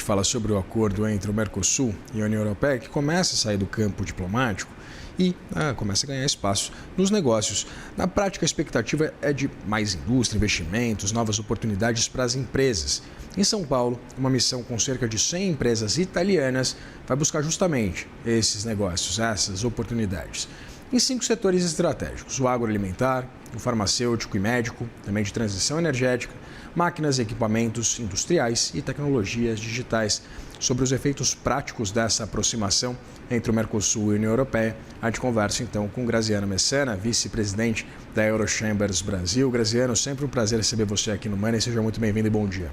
fala sobre o acordo entre o Mercosul e a União Europeia, que começa a sair do campo diplomático e começa a ganhar espaço nos negócios. Na prática, a expectativa é de mais indústria, investimentos, novas oportunidades para as empresas. Em São Paulo, uma missão com cerca de 100 empresas italianas vai buscar justamente esses negócios, essas oportunidades, em 5 setores estratégicos: o agroalimentar, o farmacêutico e médico, também de transição energética, máquinas e equipamentos industriais e tecnologias digitais. Sobre os efeitos práticos dessa aproximação entre o Mercosul e a União Europeia, a gente conversa então com Graziano Messana, vice-presidente da Eurochambers Brasil. Graziano, sempre um prazer receber você aqui no Money. Seja muito bem-vindo e bom dia.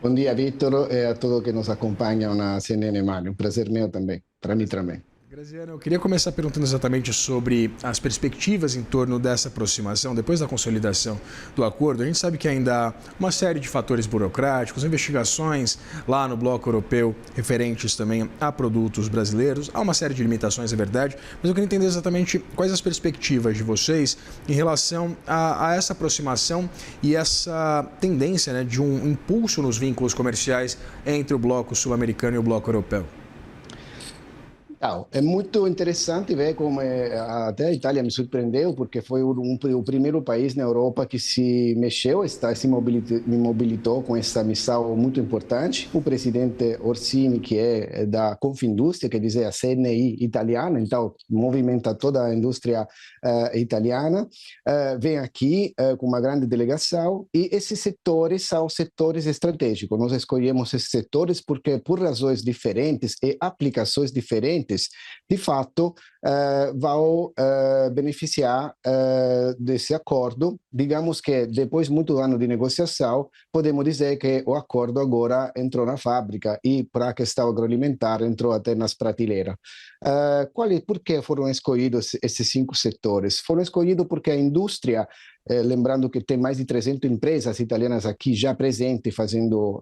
Bom dia, Vitor, e a todos que nos acompanham na CNN Money. Um prazer meu também, para mim também. Graziano, eu queria começar perguntando exatamente sobre as perspectivas em torno dessa aproximação. Depois da consolidação do acordo, a gente sabe que ainda há uma série de fatores burocráticos, investigações lá no bloco europeu referentes também a produtos brasileiros. Há uma série de limitações, é verdade, mas eu queria entender exatamente quais as perspectivas de vocês em relação a essa aproximação e essa tendência, né, de um impulso nos vínculos comerciais entre o bloco sul-americano e o bloco europeu. É muito interessante ver como até a Itália me surpreendeu, porque foi o primeiro país na Europa que se mexeu, se mobilitou com essa missão muito importante. O presidente Orsini, que é da Confindustria, quer dizer, a CNI italiana, então movimenta toda a indústria italiana, vem aqui com uma grande delegação, e esses setores são setores estratégicos. Nós escolhemos esses setores porque, por razões diferentes e aplicações diferentes, de fato, vão beneficiar desse acordo. Digamos que, depois de muitos anos de negociação, podemos dizer que o acordo agora entrou na fábrica e, para a questão agroalimentar, entrou até nas prateleiras. Por que foram escolhidos esses 5 setores? Foram escolhidos porque a indústria, lembrando que tem mais de 300 empresas italianas aqui já presentes fazendo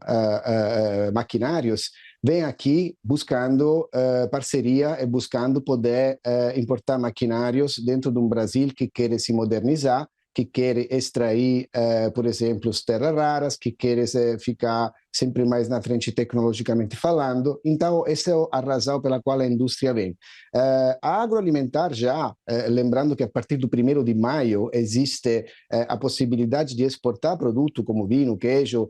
maquinários, vem aqui buscando parceria e buscando poder importar maquinários dentro de um Brasil que quer se modernizar, que quer extrair, por exemplo, as terras raras, que quer ficar sempre mais na frente tecnologicamente falando. Então, essa é a razão pela qual a indústria vem. A agroalimentar já, lembrando que a partir do 1º de maio existe a possibilidade de exportar produtos como vinho, queijo,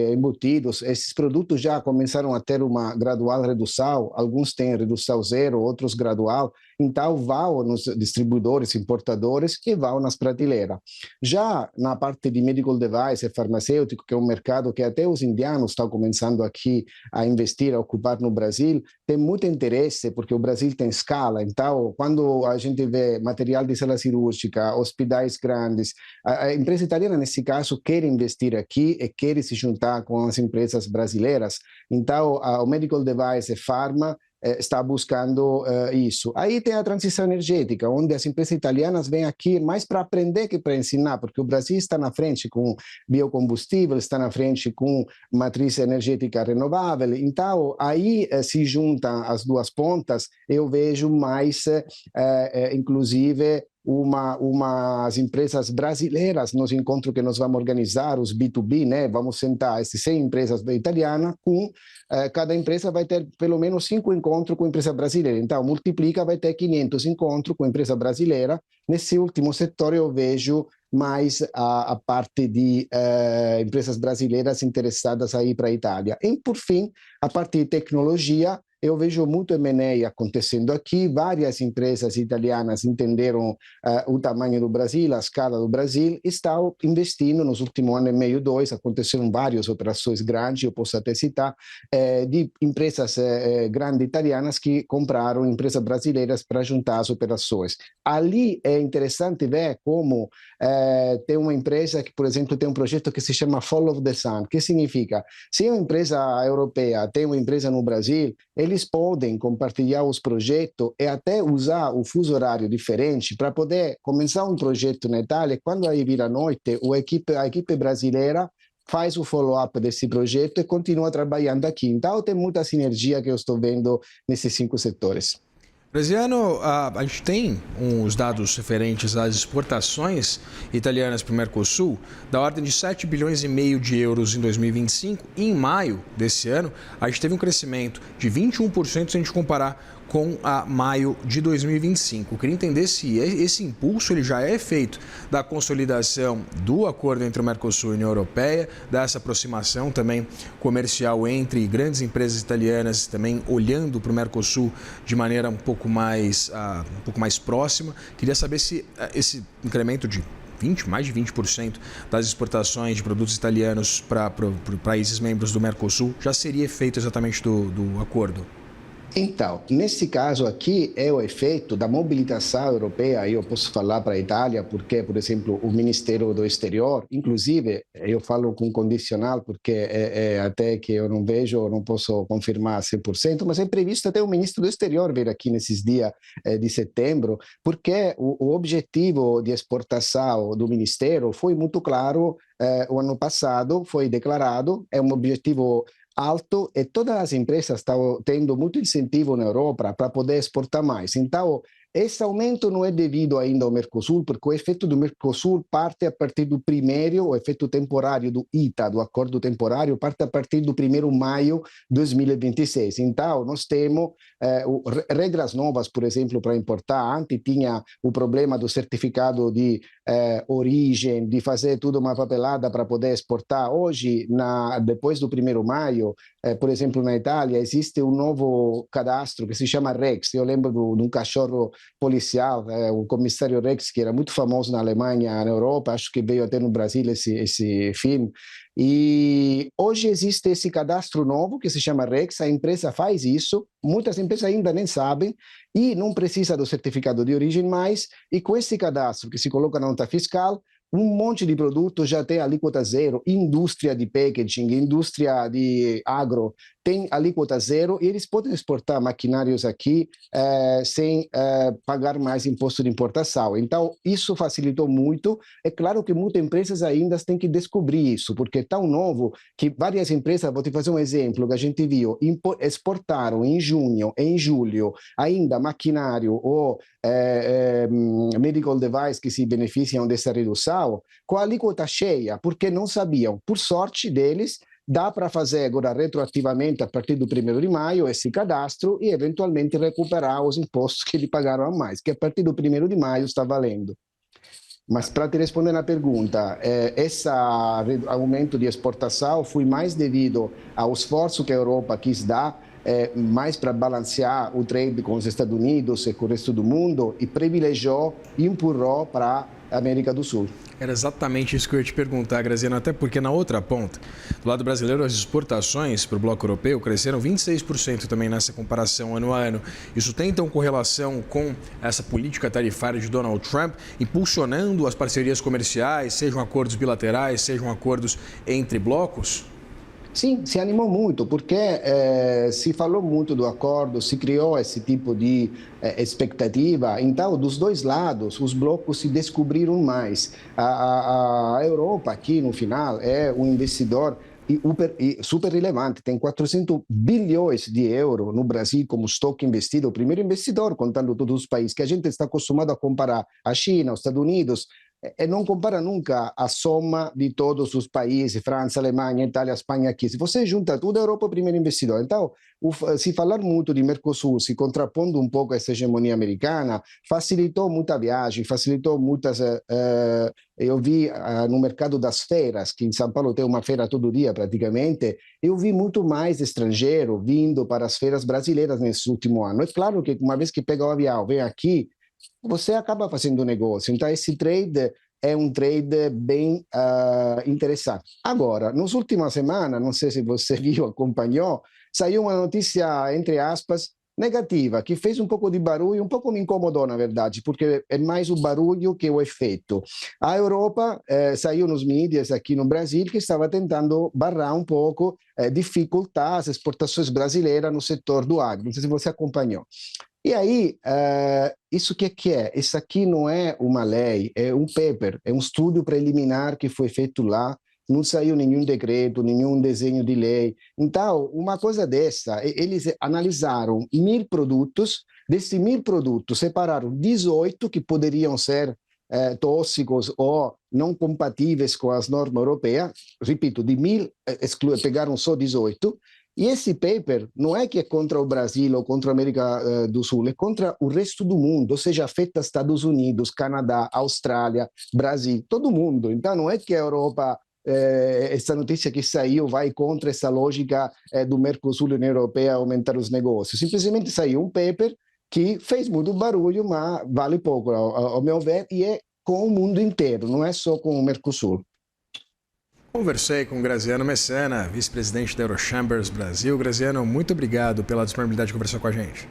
embutidos. Esses produtos já começaram a ter uma gradual redução, alguns têm redução zero, outros gradual. Então, vão nos distribuidores, importadores e vão nas prateleiras. Já na parte de medical device e farmacêutico, que é um mercado que até os indianos estão começando aqui a investir, a ocupar no Brasil, tem muito interesse, porque o Brasil tem escala. Então, quando a gente vê material de sala cirúrgica, hospitais grandes, a empresa italiana, nesse caso, quer investir aqui e quer se juntar com as empresas brasileiras. Então, o medical device e pharma está buscando isso. Aí tem a transição energética, onde as empresas italianas vêm aqui mais para aprender que para ensinar, porque o Brasil está na frente com biocombustível, está na frente com matriz energética renovável. Então, aí se juntam as duas pontas. Eu vejo mais, inclusive, as empresas brasileiras nos encontros que nós vamos organizar, os B2B, né? Vamos sentar essas 100 empresas italianas com cada empresa vai ter pelo menos 5 encontros com empresa brasileira. Então, multiplica, vai ter 500 encontros com empresa brasileira. Nesse último setor, eu vejo mais a parte de empresas brasileiras interessadas a ir para a Itália. E, por fim, a parte de tecnologia. Eu vejo muito M&A acontecendo aqui. Várias empresas italianas entenderam o tamanho do Brasil, a escala do Brasil, e estão investindo nos últimos ano e meio, 2. Aconteceram várias operações grandes, eu posso até citar, de empresas grandes italianas que compraram empresas brasileiras para juntar as operações. Ali é interessante ver como tem uma empresa que, por exemplo, tem um projeto que se chama Follow the Sun, que significa, se uma empresa europeia tem uma empresa no Brasil, eles podem compartilhar os projetos e até usar o fuso horário diferente para poder começar um projeto na Itália. Quando aí vira noite, a equipe brasileira faz o follow-up desse projeto e continua trabalhando aqui. Então, tem muita sinergia que eu estou vendo nesses 5 setores. Graziano, a gente tem uns dados referentes às exportações italianas para o Mercosul da ordem de 7 bilhões e meio de euros em 2025. E em maio desse ano, a gente teve um crescimento de 21% se a gente comparar com a maio de 2025. Eu queria entender se esse impulso ele já é feito da consolidação do acordo entre o Mercosul e a União Europeia, dessa aproximação também comercial entre grandes empresas italianas, também olhando para o Mercosul de maneira um pouco mais próxima. Queria saber se esse incremento de mais de 20% das exportações de produtos italianos para países membros do Mercosul já seria efeito exatamente do acordo. Então, nesse caso aqui é o efeito da mobilitação europeia. Eu posso falar para a Itália porque, por exemplo, o Ministério do Exterior, inclusive, eu falo com condicional porque até que eu não vejo, não posso confirmar 100%, mas é previsto até o Ministro do Exterior vir aqui nesses dias de setembro, porque o objetivo de exportação do Ministério foi muito claro. O ano passado foi declarado, é um objetivo alto e todas as empresas estão tendo muito incentivo na Europa para poder exportar mais. Então, esse aumento não é devido ainda ao Mercosul, porque o efeito do Mercosul parte a partir do primeiro, o efeito temporário do ITA, do acordo temporário, parte a partir do 1º de maio de 2026. Então, nós temos regras novas, por exemplo, para importar. Antes tinha o problema do certificado de origem, de fazer tudo uma papelada para poder exportar. Hoje, depois do 1º de maio, por exemplo, na Itália, existe um novo cadastro que se chama Rex. Eu lembro de um cachorro policial, o comissário Rex, que era muito famoso na Alemanha, na Europa, acho que veio até no Brasil esse filme. E hoje existe esse cadastro novo que se chama Rex, a empresa faz isso, muitas empresas ainda nem sabem e não precisa do certificado de origem mais, e com esse cadastro que se coloca na nota fiscal, um monte de produtos já tem alíquota zero, indústria de packaging, indústria de agro tem alíquota zero e eles podem exportar maquinários aqui sem pagar mais imposto de importação. Então, isso facilitou muito. É claro que muitas empresas ainda têm que descobrir isso, porque é tão novo que várias empresas, vou te fazer um exemplo que a gente viu, exportaram em junho e em julho ainda maquinário ou medical device que se beneficiam dessa redução com a alíquota cheia, porque não sabiam. Por sorte deles, dá para fazer agora retroativamente a partir do 1º de maio esse cadastro e eventualmente recuperar os impostos que eles pagaram a mais, que a partir do 1º de maio está valendo. Mas para te responder na pergunta, esse aumento de exportação foi mais devido ao esforço que a Europa quis dar, mais para balancear o trade com os Estados Unidos e com o resto do mundo e privilegiou e empurrou para a América do Sul. Era exatamente isso que eu ia te perguntar, Graziano, até porque na outra ponta, do lado brasileiro, as exportações para o bloco europeu cresceram 26% também nessa comparação ano a ano. Isso tem então correlação com essa política tarifária de Donald Trump, impulsionando as parcerias comerciais, sejam acordos bilaterais, sejam acordos entre blocos? Sim, se animou muito, porque se falou muito do acordo, se criou esse tipo de expectativa. Então, dos dois lados, os blocos se descobriram mais. A Europa, aqui no final, é um investidor super relevante, tem 400 bilhões de euros no Brasil como estoque investido, o primeiro investidor, contando todos os países, que a gente está acostumado a comparar a China, os Estados Unidos, e não compara nunca a soma de todos os países, França, Alemanha, Itália, Espanha aqui. Se você junta tudo, a Europa é o primeiro investidor. Então, se falar muito de Mercosul, se contrapondo um pouco a essa hegemonia americana, facilitou muita viagem, facilitou muitas... eu vi no mercado das feiras, que em São Paulo tem uma feira todo dia praticamente, eu vi muito mais estrangeiro vindo para as feiras brasileiras nesse último ano. É claro que uma vez que pega o avião, vem aqui, você acaba fazendo negócio. Então, esse trade é um trade bem interessante. Agora, nas últimas semanas, não sei se você viu, acompanhou, saiu uma notícia, entre aspas, negativa, que fez um pouco de barulho, um pouco me incomodou, na verdade, porque é mais o barulho que o efeito. A Europa saiu nos mídias aqui no Brasil que estava tentando barrar um pouco, dificultar as exportações brasileiras no setor do agro. Não sei se você acompanhou. E aí, isso que é? Isso aqui não é uma lei, é um paper, é um estudo preliminar que foi feito lá não saiu nenhum decreto, nenhum desenho de lei. Então, uma coisa dessa, eles analisaram 1.000 produtos, desses 1.000 produtos, separaram 18 que poderiam ser tóxicos ou não compatíveis com as normas europeias. Repito, de 1.000, pegaram só 18. E esse paper não é que é contra o Brasil ou contra a América do Sul, é contra o resto do mundo, ou seja, afeta Estados Unidos, Canadá, Austrália, Brasil, todo mundo. Então, não é que a Europa, essa notícia que saiu, vai contra essa lógica do Mercosul e União Europeia aumentar os negócios. Simplesmente saiu um paper que fez muito barulho, mas vale pouco, ao meu ver, e é com o mundo inteiro, não é só com o Mercosul. Conversei com Graziano Messena, vice-presidente da Eurochambers Brasil. Graziano, muito obrigado pela disponibilidade de conversar com a gente.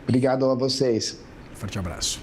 Obrigado a vocês. Forte abraço.